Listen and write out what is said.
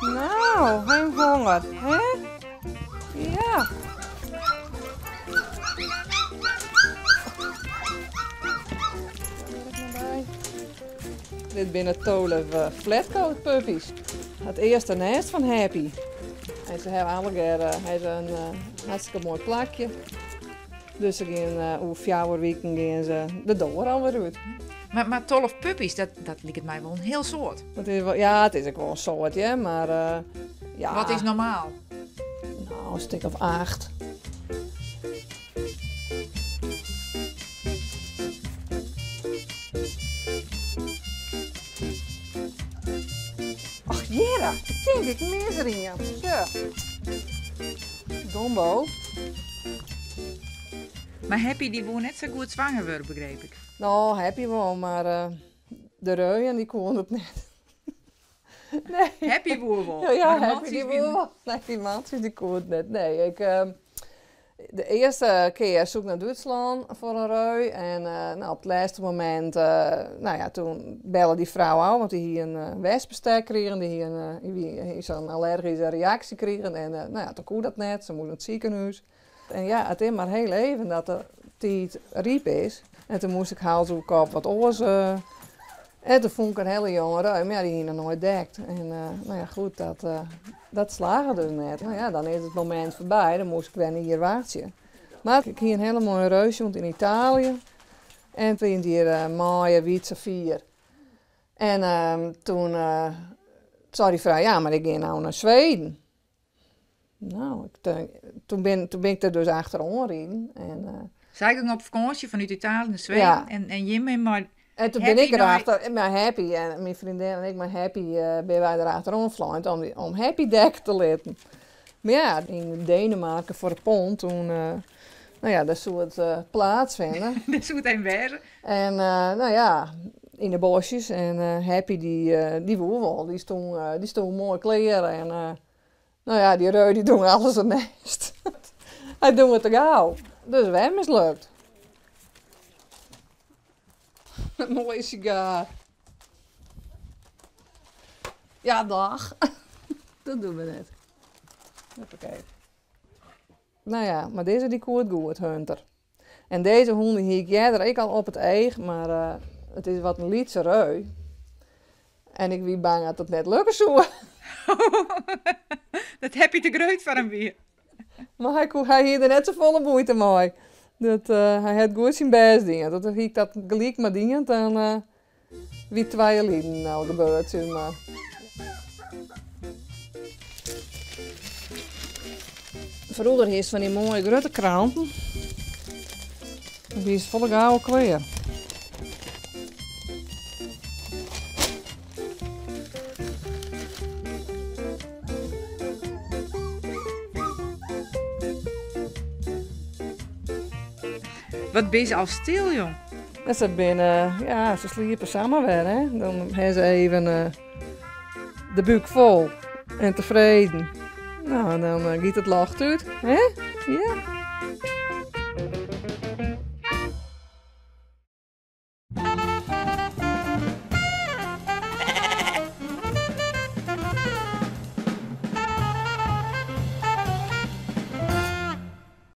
Nou, hij heeft honger, hè? Ja. Dit binnen 12 flatcoat puppies. Het eerste nest van Happy. En ze hebben allemaal een hartstikke mooi plakje. Dus ze gaan over 4 weken gaan ze de deur alweer uit. Maar 12 puppies, dat lijkt mij wel een heel soort. Het is wel, ja, het is ook wel een soort, ja, maar ja. Wat is normaal? Nou, een stuk of 8. Ach, Jera, ik denk ik mis erin, ja. Zo. Dombo. Maar Happy die woont net zo goed zwanger worden, begreep ik. Nou, Happy wel, maar de reuien die kon het net. Nee. Happy woer wel. Ja, maar de Happy die matties wel. Nee, die matjes die kon het net. Nee, ik de eerste keer zoek naar Duitsland voor een reu. En nou, op het laatste moment, nou ja, toen belde die vrouw al, want die hier een wespensteek kregen. Die zo'n allergische reactie kregen. En nou ja, toen kon dat net. Ze moest naar het ziekenhuis. En ja, het is maar heel even dat de tijd riep is. En toen moest ik haal zoeken op wat oors. En toen vond ik een hele jonge reu, maar ja, die hier nog nooit dekt. En nou ja, goed, dat slagen dus net. Nou ja, dan is het moment voorbij, dan moest ik weer hier wachten. Maar ik hier een hele mooie reusje, want in Italië. En toen in die mooie witte vier. En toen zei die vrouw, ja, maar ik ga nou naar Zweden. Nou, toen ben ik er dus achterom rijden. Zij ging op vakantie vanuit Italië naar Zweden. Ja. En Jimmy, maar... En toen Happy ben ik nou- erachter, maar Happy en mijn vriendin en ik, maar Happy, ben wij erachterom gevlogen om Happy dek te laten. Maar ja, in Denemarken voor de pond, toen, nou ja, dat zou het plaatsvinden. Dat is goed een wezen. En nou ja, in de bosjes. En Happy die woe wel, die stond mooi kleren. En nou ja, die reu die doen alles het meest. Hij doet het te gauw. Dus wij mislukt. Een mooie sigaar. Ja, dag. Dat doen we net. Even nou ja, maar deze die koert goed, Hunter. En deze honden hier ik ik al op het eeg, maar het is wat een lietse reu. En ik wie bang dat het net lukken zou. Dat heb je te groot van hem weer. Maar hij hier er net zo volle moeite mee. Dat hij had goed zijn best dingen. Dat ik dat gelijk maar dingen, dan wie 2 lieden nou gebeurt, zeg maar. Vroeger is van die mooie grote kranten. Die is volle gouden kleer. Wat ben je al stil, jong? En ze ja, ze sliepen samen weer, hè. Dan hebben ze even de buik vol en tevreden. Nou, dan giet het lacht uit, hè? Ja.